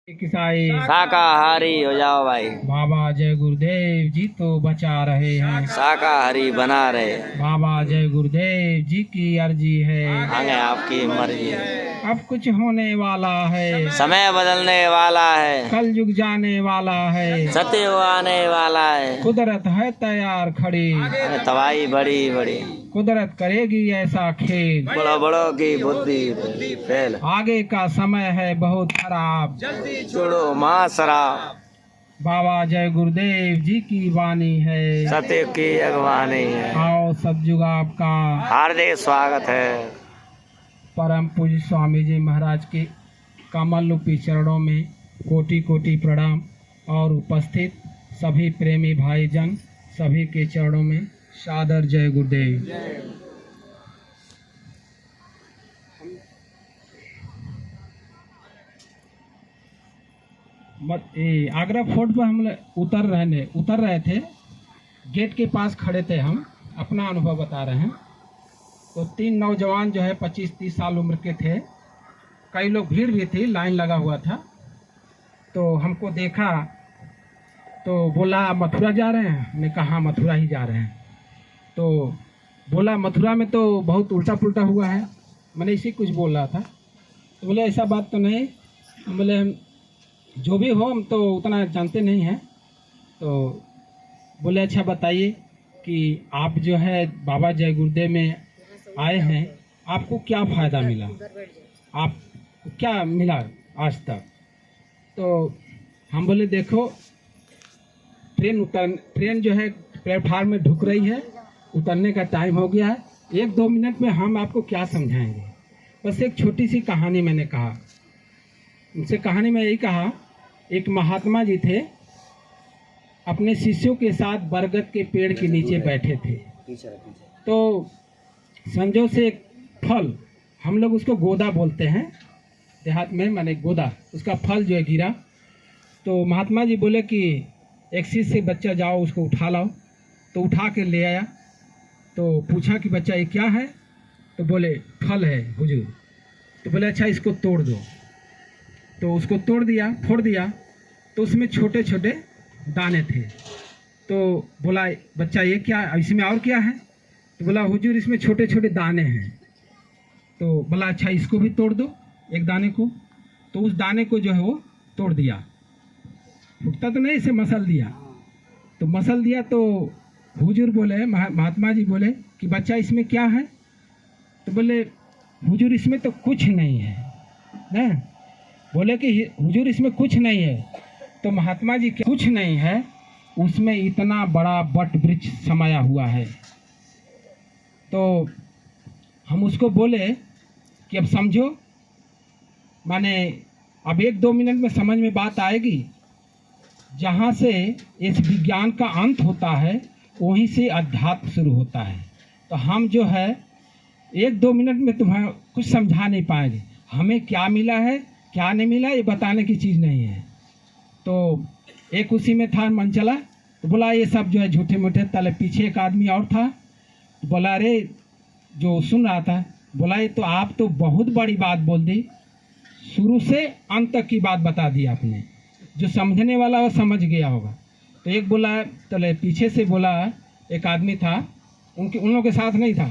किसाई शाकाहारी हो जाओ भाई। बाबा जय गुरुदेव जी तो बचा रहे हैं। शाकाहारी बना रहे। बाबा जय गुरुदेव जी की अर्जी है। आगे आपकी मर्जी है। अब कुछ होने वाला है। समय बदलने वाला है। कल युग जाने वाला है। सत्य आने वाला है। कुदरत है तैयार खड़ी। तबाही बड़ी बड़ी। कुदरत करेगी ऐसा खेल। बड़ो बड़ों की बुद्धि फेल। आगे का समय है बहुत खराब। छोड़ो माँ शराब। बाबा जय गुरुदेव जी की वाणी है। सत्य की अगवानी है। आओ सतयुग आपका हार्दिक स्वागत है। परम पूज्य स्वामी जी महाराज के कमल रूपी चरणों में कोटि कोटि प्रणाम और उपस्थित सभी प्रेमी भाई जन सभी के चरणों में सादर जय गुरुदेव। आगरा फोर्ट पर हम उतर रहे थे। गेट के पास खड़े थे। हम अपना अनुभव बता रहे हैं। तो 3 नौजवान जो है 25-30 साल उम्र के थे। कई लोग भीड़ भी थी, लाइन लगा हुआ था। तो हमको देखा तो बोला मथुरा जा रहे हैं। हमने कहा हाँ मथुरा ही जा रहे हैं। तो बोला मथुरा में तो बहुत उल्टा पुल्टा हुआ है। मैंने इसी कुछ बोल रहा था। तो बोले ऐसा बात तो नहीं। हम बोले जो भी हो हम तो उतना जानते नहीं हैं। तो बोले अच्छा बताइए कि आप जो है बाबा जय गुरुदेव में आए हैं, आपको क्या फ़ायदा मिला, आप क्या मिला आज तक। तो हम बोले देखो ट्रेन जो है प्लेटफार्म में ढुक रही है, उतरने का टाइम हो गया है। 1-2 मिनट में हम आपको क्या समझाएंगे। बस एक छोटी सी कहानी मैंने कहा उनसे। कहानी में यही कहा, एक महात्मा जी थे, अपने शिष्यों के साथ बरगद के पेड़ के नीचे बैठे थे। तो संजोग से एक फल, हम लोग उसको गोदा बोलते हैं देहात में, माने गोदा, उसका फल जो है गिरा। तो महात्मा जी बोले कि एक शिष्य से बच्चा जाओ उसको उठा लाओ। तो उठा के ले आया। तो पूछा कि बच्चा ये क्या है। तो बोले फल है हुजूर। तो बोले अच्छा इसको तोड़ दो। तो उसको फोड़ दिया। तो उसमें छोटे छोटे दाने थे। तो बोला बच्चा ये क्या, इसमें और क्या है। तो बोला हुजूर इसमें छोटे छोटे दाने हैं। तो बोला अच्छा इसको भी तोड़ दो, एक दाने को। तो उस दाने को जो है वो तोड़ दिया। फूटता तो नहीं, इसे मसल दिया। तो मसल दिया तो हुजूर बोले, महात्मा जी बोले कि बच्चा इसमें क्या है। तो बोले हुजूर इसमें तो कुछ नहीं है ना। बोले कि हुजूर इसमें कुछ नहीं है। तो महात्मा जी क्या कुछ नहीं है, उसमें इतना बड़ा बट वृक्ष समाया हुआ है। तो हम उसको बोले कि अब समझो, माने अब 1-2 मिनट में समझ में बात आएगी। जहाँ से इस विज्ञान का अंत होता है वहीं से अध्यात्म शुरू होता है। तो हम जो है 1-2 मिनट में तुम्हें कुछ समझा नहीं पाएंगे। हमें क्या मिला है क्या नहीं मिला ये बताने की चीज़ नहीं है। तो एक उसी में था, मन चला। तो बोला ये सब जो है झूठे मूठे तले। पीछे एक आदमी और था। तो बोला अरे जो सुन रहा था, बोला ये तो आप तो बहुत बड़ी बात बोल दी, शुरू से अंत तक की बात बता दी आपने। जो समझने वाला वो समझ गया होगा। तो एक बोला, तले पीछे से बोला एक आदमी था, उन लोगों के साथ नहीं था।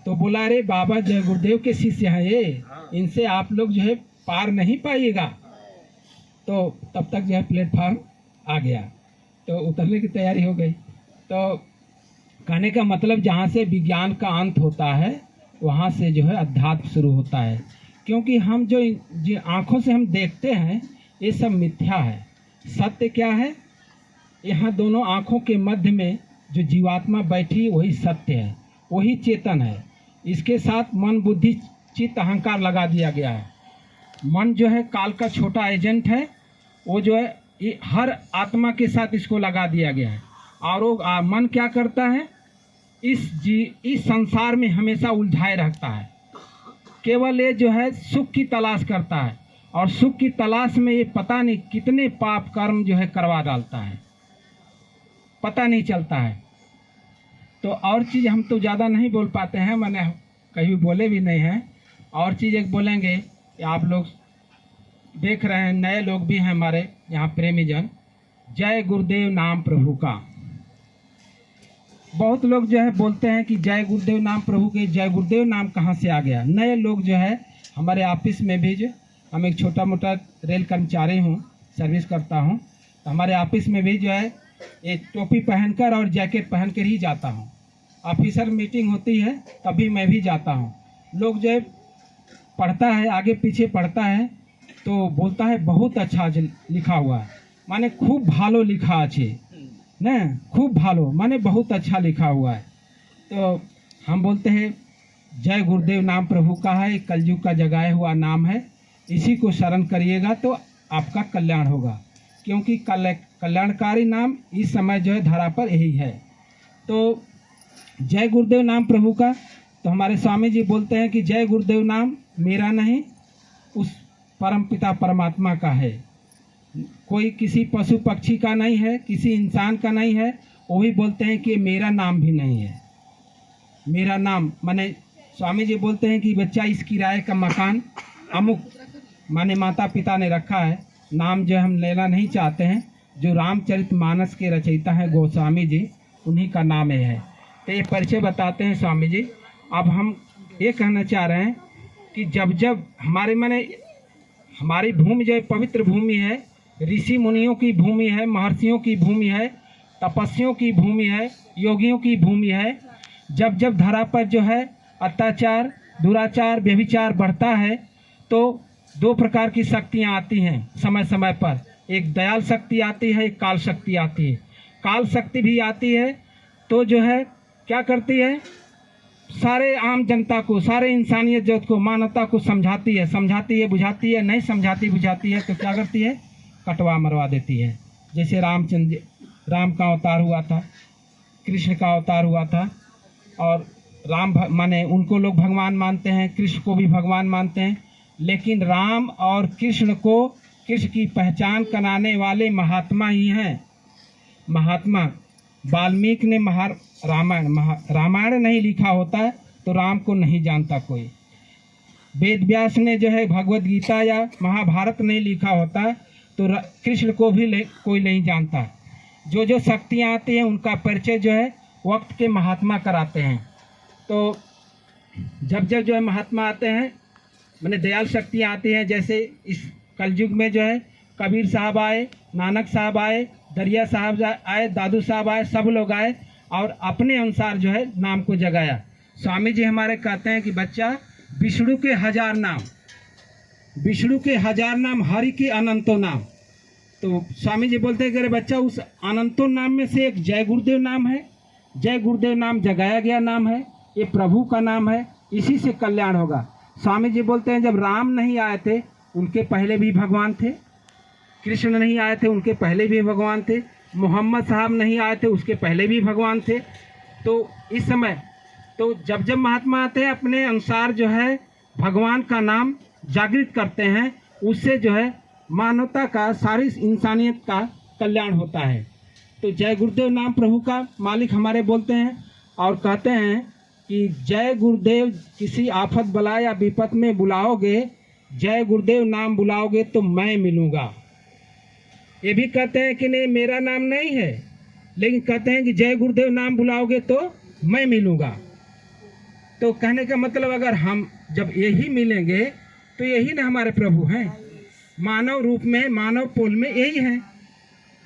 तो बोला अरे बाबा जय गुरुदेव के शिष्य हैं ये, इनसे आप लोग जो है पार नहीं पाइएगा। तो तब तक जो है प्लेटफार्म आ गया। तो उतरने की तैयारी हो गई। तो कहने का मतलब जहाँ से विज्ञान का अंत होता है वहाँ से जो है अध्यात्म शुरू होता है। क्योंकि हम जो आँखों से हम देखते हैं ये सब मिथ्या है। सत्य क्या है, यहाँ दोनों आँखों के मध्य में जो जीवात्मा बैठी है वही सत्य है, वही चेतन है। इसके साथ मन बुद्धि चित्त अहंकार लगा दिया गया है। मन जो है काल का छोटा एजेंट है, वो जो है ये हर आत्मा के साथ इसको लगा दिया गया है। और वो मन क्या करता है, इस संसार में हमेशा उलझाए रखता है। केवल ये जो है सुख की तलाश करता है, और सुख की तलाश में ये पता नहीं कितने पाप कर्म जो है करवा डालता है, पता नहीं चलता है। तो और चीज़ हम तो ज़्यादा नहीं बोल पाते हैं, मैंने कहीं बोले भी नहीं हैं। और चीज़ एक बोलेंगे कि आप लोग देख रहे हैं, नए लोग भी हैं हमारे यहाँ प्रेमीजन, जय गुरुदेव नाम प्रभु का। बहुत लोग जो है बोलते हैं कि जय गुरुदेव नाम प्रभु के, जय गुरुदेव नाम कहाँ से आ गया। नए लोग जो है हमारे ऑफिस में भी, जो हम एक छोटा मोटा रेल कर्मचारी हूँ, सर्विस करता हूँ, तो हमारे ऑफिस में भी जो है एक टोपी पहनकर और जैकेट पहनकर ही जाता हूँ। ऑफिसर मीटिंग होती है तभी मैं भी जाता हूँ। लोग जो है पढ़ता है, आगे पीछे पढ़ता है तो बोलता है बहुत अच्छा लिखा हुआ है, माने खूब भालो लिखा अच्छे न, खूब भालो माने बहुत अच्छा लिखा हुआ है। तो हम बोलते हैं जय गुरुदेव नाम प्रभु का है, कलयुग का जगाया हुआ नाम है, इसी को शरण करिएगा तो आपका कल्याण होगा, क्योंकि कल्याणकारी नाम इस समय जो है धरा पर यही है। तो जय गुरुदेव नाम प्रभु का, तो हमारे स्वामी जी बोलते हैं कि जय गुरुदेव नाम मेरा नहीं, उस परम पिता परमात्मा का है। कोई किसी पशु पक्षी का नहीं है, किसी इंसान का नहीं है। वो भी बोलते हैं कि मेरा नाम भी नहीं है। मेरा नाम माने स्वामी जी बोलते हैं कि बच्चा इस किराए का मकान अमुक माने माता पिता ने रखा है, नाम जो हम लेना नहीं चाहते हैं, जो रामचरितमानस के रचयिता हैं गोस्वामी जी, उन्हीं का नाम है। तो ये परिचय बताते हैं स्वामी जी। अब हम ये कहना चाह रहे हैं कि जब जब हमारी भूमि जो है पवित्र भूमि है, ऋषि मुनियों की भूमि है, महर्षियों की भूमि है, तपस्वियों की भूमि है, योगियों की भूमि है। जब जब धरा पर जो है अत्याचार, दुराचार, व्यभिचार बढ़ता है तो दो प्रकार की शक्तियाँ आती हैं समय समय पर। एक दयाल शक्ति आती है, एक काल शक्ति आती है। काल शक्ति भी आती है तो जो है क्या करती है, सारे आम जनता को, सारे इंसानियत जगत को, मानवता को समझाती है, बुझाती है, नहीं समझाती बुझाती है तो क्या करती है, कटवा मरवा देती है। जैसे राम का अवतार हुआ था, कृष्ण का अवतार हुआ था, और राम माने उनको लोग भगवान मानते हैं, कृष्ण को भी भगवान मानते हैं, लेकिन राम और कृष्ण को, कृष्ण की पहचान कराने वाले महात्मा ही हैं। महात्मा वाल्मीकि ने रामायण नहीं लिखा होता तो राम को नहीं जानता कोई। वेद व्यास ने जो है भगवद गीता या महाभारत नहीं लिखा होता तो कृष्ण को भी कोई नहीं जानता। जो जो शक्तियाँ आती हैं उनका परिचय जो है वक्त के महात्मा कराते हैं। तो जब जब जो है महात्मा आते हैं, मैंने दयाल शक्तियाँ आती हैं, जैसे इस कलयुग में जो है कबीर साहब आए, नानक साहब आए, दरिया साहब आए, दादू साहब आए, सब लोग आए और अपने अनुसार जो है नाम को जगाया। स्वामी जी हमारे कहते हैं कि बच्चा विष्णु के हजार नाम, विष्णु के हजार नाम, हरि के अनंतो नाम। तो स्वामी जी बोलते हैं कि अरे बच्चा उस अनंतो नाम में से एक जय गुरुदेव नाम है। जय गुरुदेव नाम जगाया गया नाम है, ये प्रभु का नाम है, इसी से कल्याण होगा। स्वामी जी बोलते हैं जब राम नहीं आए थे उनके पहले भी भगवान थे, कृष्ण नहीं आए थे उनके पहले भी भगवान थे, मोहम्मद साहब नहीं आए थे उसके पहले भी भगवान थे। तो इस समय तो जब जब महात्मा आते हैं अपने अनुसार जो है भगवान का नाम जागृत करते हैं, उससे जो है मानवता का, सारी इंसानियत का कल्याण होता है। तो जय गुरुदेव नाम प्रभु का मालिक हमारे बोलते हैं और कहते हैं कि जय गुरुदेव किसी आफत बला या विपत में बुलाओगे, जय गुरुदेव नाम बुलाओगे तो मैं मिलूँगा। ये भी कहते हैं कि नहीं मेरा नाम नहीं है, लेकिन कहते हैं कि जय गुरुदेव नाम बुलाओगे तो मैं मिलूँगा। तो कहने का मतलब अगर हम जब यही मिलेंगे तो यही ना हमारे प्रभु हैं, मानव रूप में, मानव पोल में यही हैं,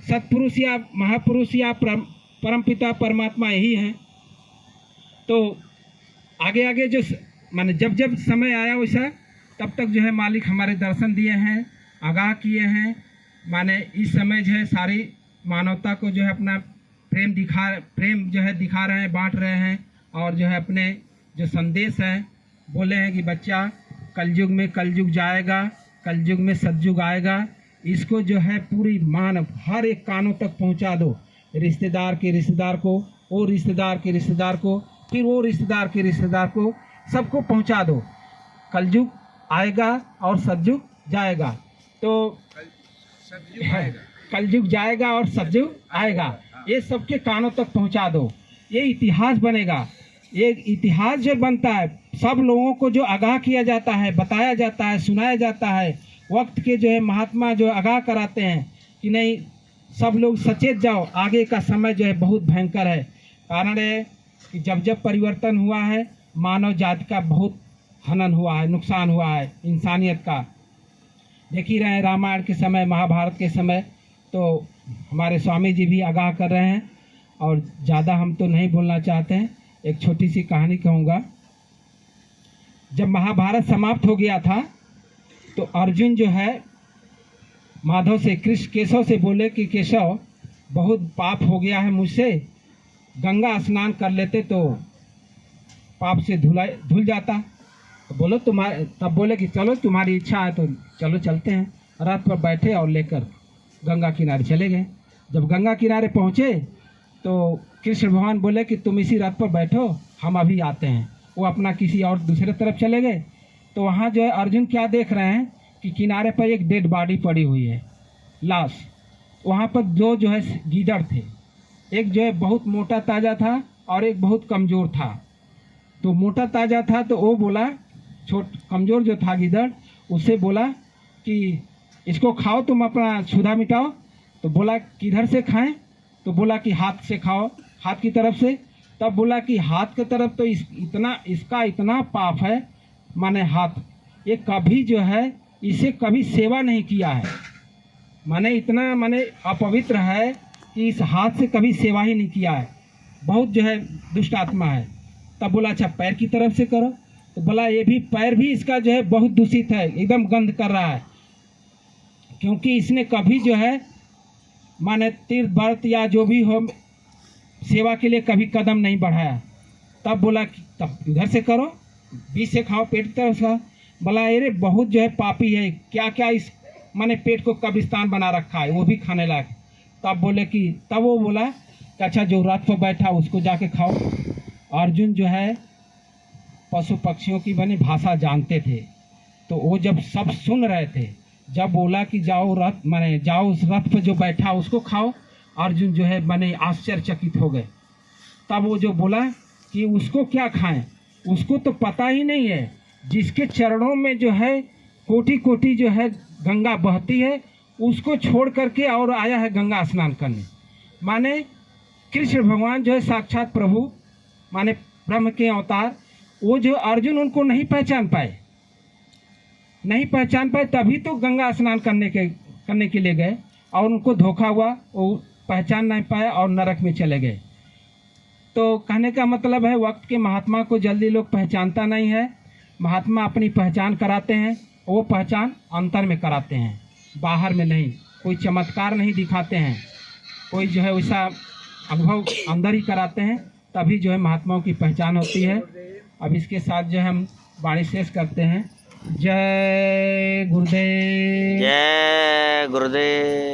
सत्पुरुष या महापुरुष या परमपिता परमात्मा यही हैं। तो आगे आगे जो माने जब जब समय आया वैसा तब तक जो है मालिक हमारे दर्शन दिए हैं, आगाह किए हैं। माने इस समय जो है सारी मानवता को जो है अपना प्रेम जो है दिखा रहे हैं, बांट रहे हैं, और जो है अपने जो संदेश है बोले हैं कि बच्चा कलयुग में कलयुग जाएगा, कलयुग में सतयुग आएगा, इसको जो है पूरी मानव हर एक कानों तक पहुंचा दो। रिश्तेदार के रिश्तेदार को, वो रिश्तेदार के रिश्तेदार को, फिर वो रिश्तेदार के रिश्तेदार को, सबको पहुंचा दो। कलयुग आएगा और सतयुग जाएगा। तो कलयुग जाएगा और सतयुग आएगा, ये सबके कानों तक पहुंचा दो। ये इतिहास बनेगा। ये इतिहास जो बनता है सब लोगों को जो आगाह किया जाता है, बताया जाता है, सुनाया जाता है, वक्त के जो है महात्मा जो आगाह कराते हैं कि नहीं, सब लोग सचेत जाओ, आगे का समय जो है बहुत भयंकर है। कारण है कि जब जब परिवर्तन हुआ है, मानव जाति का बहुत हनन हुआ है, नुकसान हुआ है इंसानियत का। देख ही रहे हैं रामायण के समय, महाभारत के समय, तो हमारे स्वामी जी भी आगाह कर रहे हैं। और ज़्यादा हम तो नहीं बोलना चाहते हैं, एक छोटी सी कहानी कहूँगा। जब महाभारत समाप्त हो गया था तो अर्जुन जो है माधव से, कृष्ण केशव से बोले कि केशव, बहुत पाप हो गया है मुझसे, गंगा स्नान कर लेते तो पाप से धुल जाता। तो बोलो तुम्हारे, तब बोले कि चलो तुम्हारी इच्छा है तो चलो चलते हैं। रथ पर बैठे और लेकर गंगा किनारे चले गए। जब गंगा किनारे पहुँचे तो कृष्ण भगवान बोले कि तुम इसी रथ पर बैठो, हम अभी आते हैं। वो अपना किसी और दूसरे तरफ चले गए। तो वहाँ जो है अर्जुन क्या देख रहे हैं कि किनारे पर एक डेड बॉडी पड़ी हुई है, लाश। वहाँ पर दो जो है गीदड़ थे, एक जो है बहुत मोटा ताज़ा था और एक बहुत कमज़ोर था। तो मोटा ताज़ा था तो वो बोला, कमज़ोर जो था गीदड़, उससे बोला कि इसको खाओ, तुम अपना क्षुधा मिटाओ। तो बोला किधर से खाएं? तो बोला कि हाथ से खाओ, हाथ की तरफ से। तब बोला कि हाथ की तरफ तो इसका इतना पाप है, माने हाथ, ये कभी जो है इसे कभी सेवा नहीं किया है, माने इतना माने अपवित्र है कि इस हाथ से कभी सेवा ही नहीं किया है, बहुत जो है दुष्ट आत्मा है। तब बोला अच्छा पैर की तरफ से करो। तो बोला ये भी पैर भी इसका जो है बहुत दूषित है, एकदम गंध कर रहा है, क्योंकि इसने कभी जो है माने तीर्थ व्रत या जो भी हो सेवा के लिए कभी कदम नहीं बढ़ाया। तब बोला कि तब इधर से करो, बीच से खाओ, पेट की तरफ से। बोला अरे बहुत जो है पापी है, क्या क्या इस माने पेट को कब्रिस्तान बना रखा है, वो भी खाने लायक। तब बोले कि तब वो बोला कि अच्छा जो रथ पर बैठा उसको जाके खाओ। अर्जुन जो है पशु पक्षियों की बनी भाषा जानते थे, तो वो जब सब सुन रहे थे, जब बोला कि जाओ रथ माने जाओ उस रथ पर जो बैठा उसको खाओ, अर्जुन जो है माने आश्चर्यचकित हो गए। तब वो जो बोला कि उसको क्या खाएं, उसको तो पता ही नहीं है, जिसके चरणों में जो है कोटि कोटि जो है गंगा बहती है, उसको छोड़ करके और आया है गंगा स्नान करने। माने कृष्ण भगवान जो है साक्षात प्रभु, माने ब्रह्म के अवतार, वो जो अर्जुन उनको नहीं पहचान पाए, तभी तो गंगा स्नान करने के लिए गए और उनको धोखा हुआ, वो पहचान नहीं पाए और नरक में चले गए। तो कहने का मतलब है वक्त के महात्मा को जल्दी लोग पहचानता नहीं है। महात्मा अपनी पहचान कराते हैं, वो पहचान अंतर में कराते हैं, बाहर में नहीं। कोई चमत्कार नहीं दिखाते हैं, कोई जो है वैसा अनुभव अंदर ही कराते हैं, तभी जो है महात्माओं की पहचान होती है। अब इसके साथ जो है हम वाणी शेष करते हैं। जय गुरुदेव। जय गुरुदेव।